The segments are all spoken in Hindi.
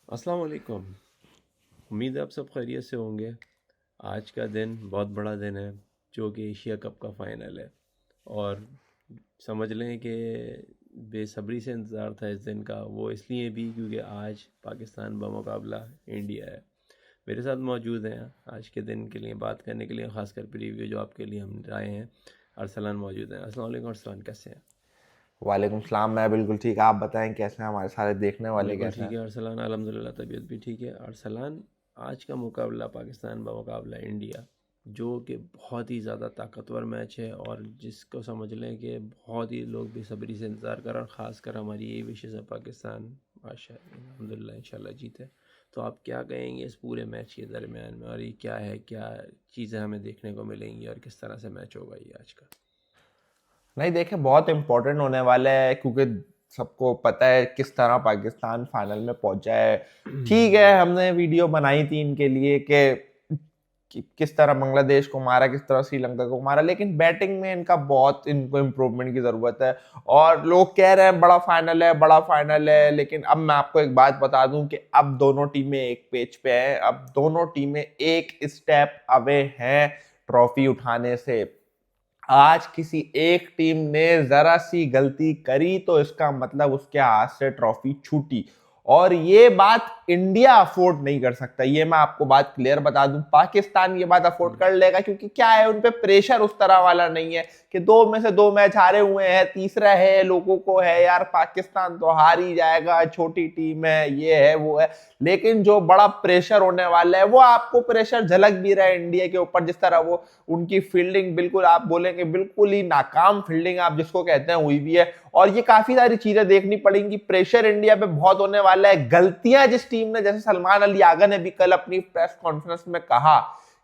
अस्सलाम वालेकुम। उम्मीद है आप सब खैरियत से होंगे। आज का दिन बहुत बड़ा दिन है, जो कि एशिया कप का फ़ाइनल है। और समझ लें कि बेसब्री से इंतज़ार था इस दिन का, वो इसलिए भी क्योंकि आज पाकिस्तान बमुकाबला इंडिया है। मेरे साथ मौजूद हैं आज के दिन के लिए बात करने के लिए, ख़ासकर प्रीव्यू जो आपके लिए हम लाए हैं। अरसलान मौजूद हैं। अस्सलाम वालेकुम अरसलान, कैसे हैं? वालेकुम सलाम। मैं बिल्कुल ठीक। आप बताएं कैसे हैं, हमारे सारे देखने वाले बिल्कुल कैसे ठीक हैं? है अरसलान, अल्हम्दुलिल्लाह तबीयत भी ठीक है अरसलान। आज का मुकाबला पाकिस्तान बमुकाबला इंडिया, जो कि बहुत ही ज़्यादा ताकतवर मैच है और जिसको समझ लें कि बहुत ही लोग बेसब्री से इंतज़ार कर रहे हैं। और ख़ासकर हमारी यही विशेष है पाकिस्तान माशा अल्हम्दुलिल्लाह इंशाल्लाह जीते। तो आप क्या कहेंगे इस पूरे मैच के दरमियान में, और ये क्या है, क्या चीज़ें हमें देखने को मिलेंगी और किस तरह से मैच होगा ये आज का? नहीं, देखें, बहुत इंपॉर्टेंट होने वाला है क्योंकि सबको पता है किस तरह पाकिस्तान फाइनल में पहुंचा है। ठीक है, जी। हमने वीडियो बनाई थी इनके लिए कि किस तरह बांग्लादेश को मारा, किस तरह श्रीलंका को मारा, लेकिन बैटिंग में इनका बहुत इनको इम्प्रूवमेंट की जरूरत है। और लोग कह रहे हैं बड़ा फाइनल है, बड़ा फाइनल है, लेकिन अब मैं आपको एक बात बता दूं कि अब दोनों टीमें एक पेज पे हैं। अब दोनों टीमें एक स्टेप अवे हैं ट्रॉफी उठाने से। आज किसी एक टीम ने जरा सी गलती करी तो इसका मतलब उसके हाथ से ट्रॉफी छूटी, और ये बात इंडिया अफोर्ड नहीं कर सकता। ये मैं आपको बात क्लियर बता दूं, पाकिस्तान ये बात अफोर्ड कर लेगा क्योंकि क्या है, उन पे प्रेशर उस तरह वाला नहीं है कि दो में से दो मैच हारे हुए हैं, तीसरा है, लोगों को है यार पाकिस्तान तो हार ही जाएगा, छोटी टीम है, ये है वो है। लेकिन जो बड़ा प्रेशर होने वाला है वो आपको प्रेशर झलक भी रहा है इंडिया के ऊपर। जिस तरह वो उनकी फील्डिंग, बिल्कुल आप बोलेंगे बिल्कुल ही नाकाम फील्डिंग आप जिसको कहते हैं, हुई भी है। और ये काफी सारी चीजें देखनी पड़ेंगी। प्रेशर इंडिया पे बहुत होने वाला है। गलतियां जिस टीम ने, जैसे सलमान अली आगा ने भी कल अपनी प्रेस कॉन्फ्रेंस में कहा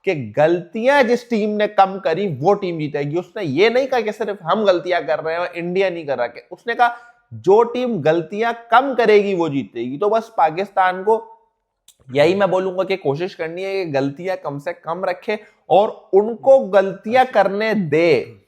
कि गलतियां जिस टीम ने कम करी वो टीम जीतेगी। उसने ये नहीं कहा कि सिर्फ हम गलतियां कर रहे हैं और इंडिया नहीं कर रहा, कि उसने कहा जो टीम गलतियां कम करेगी वो जीतेगी। तो बस पाकिस्तान को यही मैं बोलूंगा कि कोशिश करनी है कि गलतियां कम से कम रखे और उनको गलतियां अच्छा। करने दे।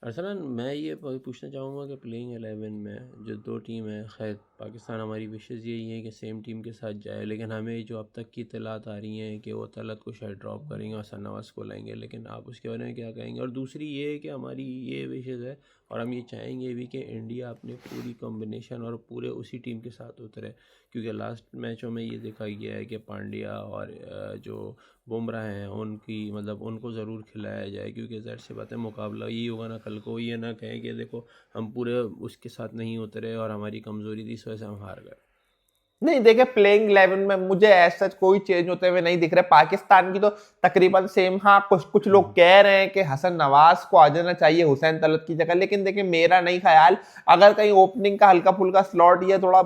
अरसलन, मैं ये पूछना चाहूँगा कि प्लेइंग 11 में जो दो टीम है, खैर पाकिस्तान हमारी विशेज़ यही है कि सेम टीम के साथ जाए, लेकिन हमें जो अब तक की इत्तलात आ रही हैं कि वो तलत को शायद ड्रॉप करेंगे और सन्नवास को लाएंगे, लेकिन आप उसके बारे में क्या कहेंगे? और दूसरी ये है कि हमारी ये विशेज़ है और हम ये चाहेंगे भी कि इंडिया अपने पूरी कॉम्बिनेशन और पूरे उसी टीम के साथ उतरे, क्योंकि लास्ट मैचों में ये देखा गया है कि पांड्या और जो बुमराह हैं उनकी मतलब उनको ज़रूर खिलाया जाए, क्योंकि ज़ाहिर सी बात है मुकाबला यही होगा ना कल को। ये ना कहें कि देखो हम पूरे उसके साथ नहीं उतरे और हमारी कमज़ोरी थी इस वजह से हम हार गए। नहीं, देखे, प्लेइंग 11 में मुझे ऐसा कोई चेंज होते हुए नहीं दिख रहा। पाकिस्तान की तो तकरीबन सेम। हाँ, कुछ कुछ लोग कह रहे हैं कि हसन नवाज को आ जाना चाहिए हुसैन तलत की जगह, लेकिन देखिए मेरा नहीं ख्याल। अगर कहीं ओपनिंग का हल्का फुल्का स्लॉट या थोड़ा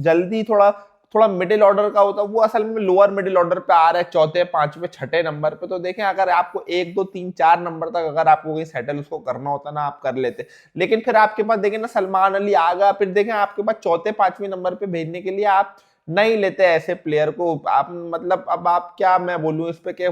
जल्दी थोड़ा थोड़ा मिडिल ऑर्डर का होता, वो असल में लोअर मिडिल ऑर्डर पे आ रहा है, चौथे पांचवे छठे नंबर पे। तो देखें, अगर आपको एक दो तीन चार नंबर तक अगर आपको कहीं सेटल उसको करना होता ना, आप कर लेते। लेकिन फिर आपके पास देखें ना, सलमान अली आ गया, फिर देखें आपके पास चौथे पांचवें नंबर पे भेजने के लिए आप नहीं लेते ऐसे प्लेयर को। आप मतलब अब आप क्या मैं बोलूं इस पे कि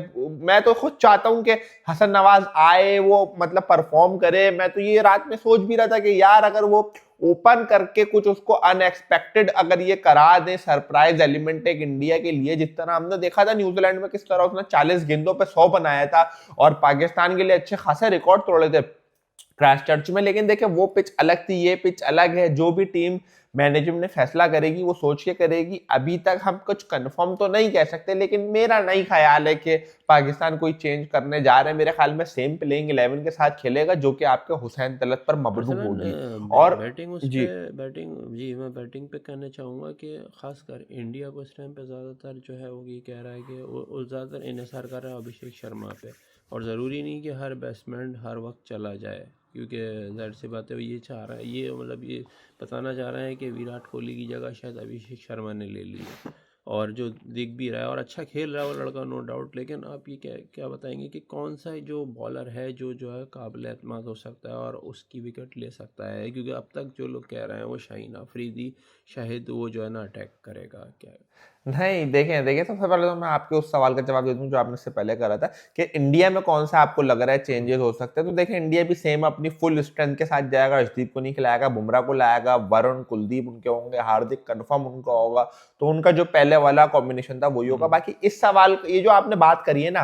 मैं तो खुद चाहता हूं कि हसन नवाज आए, वो मतलब परफॉर्म करे। मैं तो ये रात में सोच भी रहा था कि यार अगर वो ओपन करके कुछ उसको अनएक्सपेक्टेड अगर ये करा दे, सरप्राइज एलिमेंट एक इंडिया के लिए, जिस तरह हमने देखा था न्यूजीलैंड में किस तरह उसने 40 गेंदों पे 100 बनाया था और पाकिस्तान के लिए अच्छे खासे रिकॉर्ड तोड़े थे क्राइस्ट चर्च में। लेकिन देखिए वो पिच अलग थी, ये पिच अलग है। जो भी टीम मैनेजमेंट ने फैसला करेगी वो सोच के करेगी। अभी तक हम कुछ कंफर्म तो नहीं कह सकते, लेकिन मेरा नहीं ख्याल है कि पाकिस्तान कोई चेंज करने जा रहे हैं। मेरे ख्याल में सेम प्लेइंग 11 के साथ खेलेगा जो कि आपके हुसैन तलत पर मबनू अरसलन, होगी। और बैटिंग उस पे जी, बैटिंग जी मैं बैटिंग पे कहना चाहूँगा कि ख़ासकर इंडिया को इस टाइम पे ज़्यादातर जो है वो ये कह रहा है कि वो ज़्यादातर इन्हिसार कर रहा है अभिषेक शर्मा पे। और ज़रूरी नहीं कि हर बैट्समैन हर वक्त चला जाए, क्योंकि ज़ाहिर सी बात है वो ये चाह रहा है, ये मतलब ये बताना चाह रहे हैं कि विराट कोहली की जगह शायद अभिषेक शर्मा ने ले ली है। और जो दिख भी रहा है और अच्छा खेल रहा है वो लड़का, नो डाउट, लेकिन आप ये क्या क्या बताएंगे कि कौन सा जो बॉलर है जो जो है काबिल एतमाद हो सकता है और उसकी विकेट ले सकता है? क्योंकि अब तक जो लोग कह रहे हैं वो शाहीन अफरीदी शायद वो जो है ना अटैक करेगा क्या? नहीं, देखें देखें, सबसे पहले तो मैं आपके उस सवाल का जवाब दे दूं जो आपने इससे पहले करा था कि इंडिया में कौन सा आपको लग रहा है चेंजेस हो सकते हैं। तो देखें, इंडिया भी सेम अपनी फुल स्ट्रेंथ के साथ जाएगा, अर्शदीप को नहीं खिलाएगा, बुमराह को लाएगा, वरुण, कुलदीप उनके होंगे, हार्दिक कंफर्म उनका होगा। तो उनका जो पहले वाला कॉम्बिनेशन था वही होगा। बाकी इस सवाल, ये जो आपने बात करी है ना,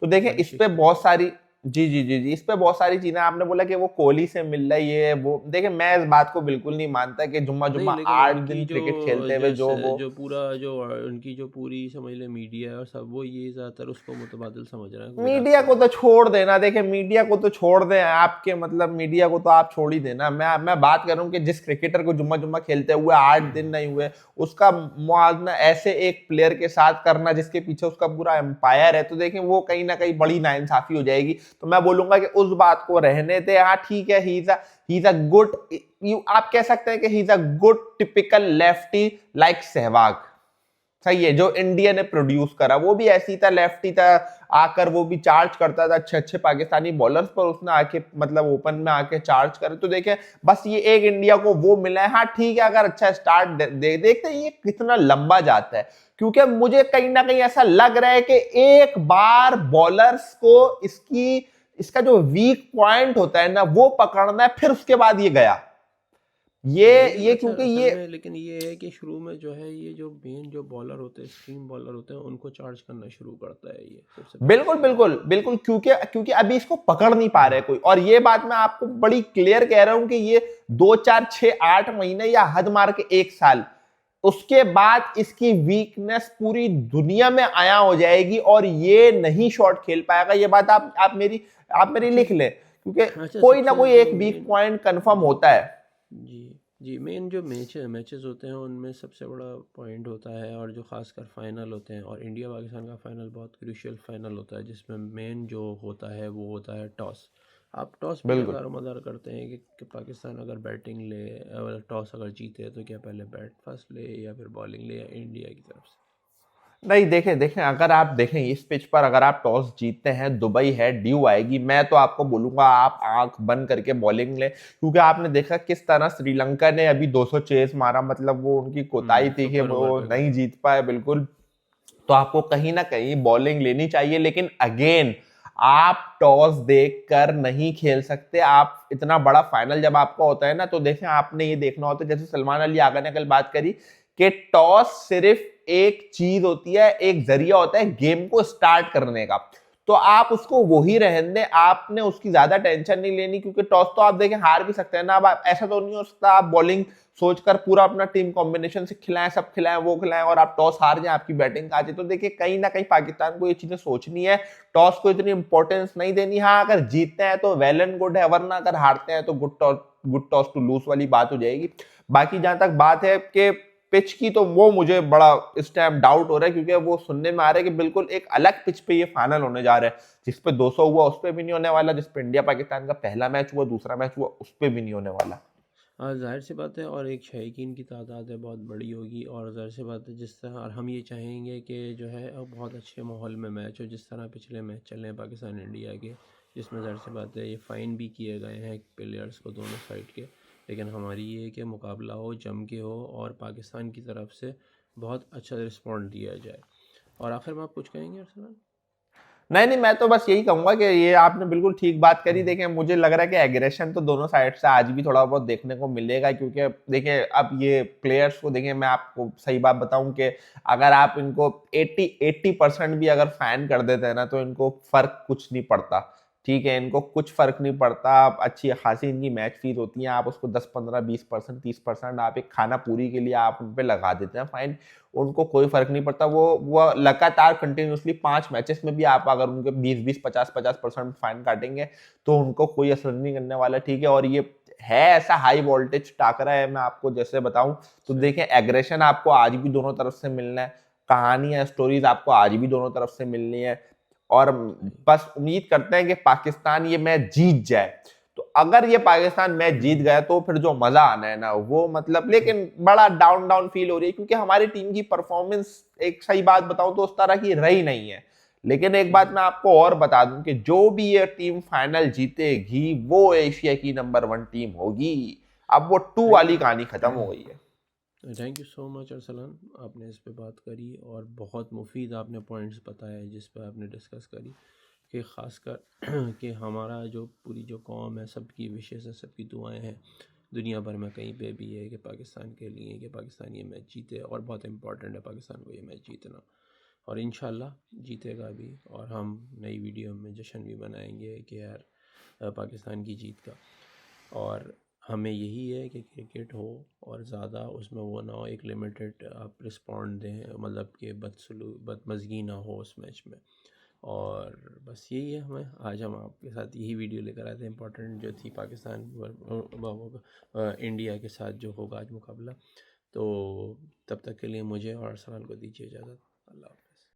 तो देखें इस पे अभिषेक बहुत सारी, जी जी जी जी, इस पे बहुत सारी चीजें, आपने बोला कि वो कोहली से मिल रहा है ये वो, देखिए मैं इस बात को बिल्कुल नहीं मानता कि जुम्मा नहीं, जुम्मा लेकिन 8 दिन क्रिकेट खेलते हुए जो जैसे वो, जो पूरा जो उनकी जो पूरी समझ ले मीडिया है और सब, वो ये ज़्यादातर उसको मुतबादिल समझ रहा है विराट मीडिया को कोहली तो से। छोड़ देना, देखिए मीडिया को तो छोड़ दें, आपके मतलब मीडिया को तो आप छोड़ ही देना। मैं बात कर रहा हूँ कि जिस क्रिकेटर को जुम्मा जुम्मा खेलते हुए 8 दिन नहीं हुए, उसका मुआवजा ऐसे एक प्लेयर के साथ करना जिसके पीछे उसका पूरा एम्पायर है, तो देखें वो कहीं ना कहीं बड़ी नाइंसाफी हो जाएगी। तो मैं बोलूंगा कि उस बात को रहने दे। हाँ ठीक है, ही इज अ गुड, आप कह सकते हैं कि he is a good typical lefty like Sehwag, सही है, जो इंडिया ने प्रोड्यूस करा वो भी ऐसी था, लेफ्टी था, आकर वो भी चार्ज करता था अच्छे अच्छे पाकिस्तानी बॉलर्स पर, उसने आके मतलब ओपन में आके चार्ज करे। तो देखे बस ये एक इंडिया को वो मिला है। हाँ ठीक है, अगर अच्छा स्टार्ट देखते हैं ये कितना लंबा जाता है, क्योंकि मुझे कहीं ना कहीं ऐसा लग रहा है कि एक बार बॉलर्स को इसका जो वीक पॉइंट होता है ना वो पकड़ना है, फिर उसके बाद ये गया, ये लेकिन ये अच्छा, क्योंकि असल ये, में लेकिन ये है कि शुरू में जो है ये जो मेन जो बॉलर होते हैं, स्पिन बॉलर होते हैं, उनको चार्ज करना शुरू करता है ये सबसे पहले बिल्कुल शुरू में। बिल्कुल बिल्कुल, क्योंकि क्योंकि अभी इसको पकड़ नहीं पा रहे कोई। और ये बात मैं आपको बड़ी क्लियर कह रहा हूं कि ये 2 4 6 8 महीने या हद मार के 1 साल, उसके बाद इसकी वीकनेस पूरी दुनिया में आया हो जाएगी और ये नहीं शॉट खेल पाएगा। ये बात आप मेरी अच्छा लिख लें, क्योंकि अच्छा, कोई ना सबसे कोई जो एक वीक मेन, पॉइंट कंफर्म जी होता है। जी जी, मेन जो मैचेस होते हैं उनमें सबसे बड़ा पॉइंट होता है, और जो खासकर फाइनल होते हैं, और इंडिया पाकिस्तान का फाइनल बहुत क्रूशियल फाइनल होता है, जिसमें मेन जो होता है वो होता है टॉस। आप टॉस पे क्या बिल्कुल। दारोमदार करते हैं कि पाकिस्तान अगर बैटिंग ले, अगर टॉस अगर जीते तो क्या पहले बैट फर्स्ट ले या फिर बॉलिंग ले, या इंडिया की तरफ से? नहीं, देखें देखें, अगर आप देखें इस पिच पर अगर आप टॉस जीतते हैं, दुबई है, ड्यू आएगी, मैं तो आपको बोलूंगा आप आंख बंद करके बॉलिंग लें, क्योंकि आपने देखा किस तरह श्रीलंका ने अभी 200 चेस मारा, मतलब वो उनकी कोताही थी कि सुपर ओवर वो पे नहीं गए। जीत पाए बिल्कुल। तो आपको कहीं ना कहीं बॉलिंग लेनी चाहिए, लेकिन अगेन आप टॉस देखकर नहीं खेल सकते। आप इतना बड़ा फाइनल जब आपका होता है ना, तो देखें आपने ये देखना होता है, जैसे सलमान अली आगा ने कल बात करी कि टॉस सिर्फ एक चीज होती है, एक जरिया होता है गेम को स्टार्ट करने का। तो आप उसको वही रहने दें, आपने उसकी ज्यादा टेंशन नहीं लेनी, क्योंकि टॉस तो आप देखें हार भी सकते हैं ना। अब ऐसा तो नहीं हो सकता आप बॉलिंग सोचकर पूरा अपना टीम कॉम्बिनेशन से खिलाएं, सब खिलाएं वो खिलाएं, और आप टॉस हार जाएं, आपकी बैटिंग आ जाए। तो देखिए कहीं ना कहीं पाकिस्तान को ये चीजें सोचनी है, टॉस को इतनी इंपॉर्टेंस नहीं देनी। हाँ अगर जीतते हैं तो वेल एंड गुड है, वरना अगर हारते हैं तो गुड टॉस टू लूज वाली बात हो जाएगी। बाकी जहां तक बात है कि पिच की, तो वो मुझे बड़ा इस टाइम डाउट हो रहा है, क्योंकि वो सुनने में आ रहा है कि बिल्कुल एक अलग पिच पे ये फाइनल होने जा रहा है, जिस पे 200 हुआ उस पे भी नहीं होने वाला, जिस पे इंडिया पाकिस्तान का पहला मैच हुआ, दूसरा मैच हुआ, उस पे भी नहीं होने वाला। हाँ, ज़ाहिर सी बात है, और एक शौकीन की तादाद है बहुत बड़ी होगी, और ज़ाहिर सी बात है जिस तरह, और हम ये चाहेंगे कि जो है अब बहुत अच्छे माहौल में मैच हो, जिस तरह पिछले मैच चले हैं पाकिस्तान इंडिया के, जिसमें ज़ाहिर सी बात है ये फ़ाइन भी किए गए हैं प्लेयर्स को दोनों साइड के। लेकिन हमारी ये है कि मुकाबला हो, जम के हो, और पाकिस्तान की तरफ से बहुत अच्छा रिस्पॉन्ड दिया जाए। और आखिर में आप कुछ कहेंगे अरसलान? नहीं नहीं, मैं तो बस यही कहूंगा कि ये आपने बिल्कुल ठीक बात करी। देखें मुझे लग रहा है कि एग्रेशन तो दोनों साइड से आज भी थोड़ा बहुत देखने को मिलेगा, क्योंकि देखिए अब ये प्लेयर्स को देखें, मैं आपको सही बात बताऊं कि अगर आप इनको 80% भी अगर फैन कर देते हैं ना, तो इनको फर्क कुछ नहीं पड़ता। ठीक है, इनको कुछ फर्क नहीं पड़ता। आप अच्छी खासी इनकी मैच फीस होती है, आप उसको 10 15 20% 30% आप एक खाना पूरी के लिए आप उन पे लगा देते हैं फाइन, उनको कोई फर्क नहीं पड़ता। वो लगातार कंटिन्यूसली 5 मैचेस में भी आप अगर उनके 20 20 50 50% फाइन काटेंगे तो उनको कोई असर नहीं करने वाला। ठीक है, और ये है ऐसा हाई वोल्टेज टाकरा है, मैं आपको जैसे बताऊं तो सही। देखें एग्रेशन आपको आज भी दोनों तरफ से मिलना है, कहानियां स्टोरीज आपको आज भी दोनों तरफ से मिलनी है, और सही। बस उम्मीद करते हैं कि पाकिस्तान ये मैच जीत जाए। तो अगर ये पाकिस्तान मैच जीत गया तो फिर जो मजा आना है ना वो मतलब, लेकिन बड़ा डाउन डाउन फील हो रही है, क्योंकि हमारी टीम की परफॉर्मेंस एक सही बात बताऊं तो उस तरह की रही नहीं है। लेकिन एक बात मैं आपको और बता दूं कि जो भी ये टीम फाइनल जीतेगी वो एशिया की नंबर 1 टीम होगी। अब वो 2 नहीं, वाली कहानी खत्म हो गई है। Thank you so much Arsalan, आपने इस पे बात करी और बहुत मुफीद आपने पॉइंट्स बताए जिस पे आपने डिस्कस करी कि ख़ासकर कि हमारा जो पूरी जो कौम है सबकी विशेष है, सबकी दुआएं हैं दुनिया भर में कहीं पे भी है कि पाकिस्तान के लिए कि पाकिस्तान ये मैच जीते, और बहुत इम्पॉर्टेंट है पाकिस्तान को ये मैच जीतना, और इंशाल्लाह जीतेगा भी। और हम नई वीडियो में जश्न भी मनाएंगे कि यार पाकिस्तान की जीत का। और हमें यही है कि क्रिकेट हो और ज़्यादा उसमें वो ना हो, एक लिमिटेड आप रिस्पॉन्ड दें, मतलब कि बदमज़गी ना हो उस मैच में। और बस यही है, हमें आज हम आपके साथ यही वीडियो लेकर आए थे इंपॉर्टेंट जो थी पाकिस्तान इंडिया के साथ जो होगा आज मुकाबला। तो तब तक के लिए मुझे और सलान को दीजिए इजाज़त। अल्लाह।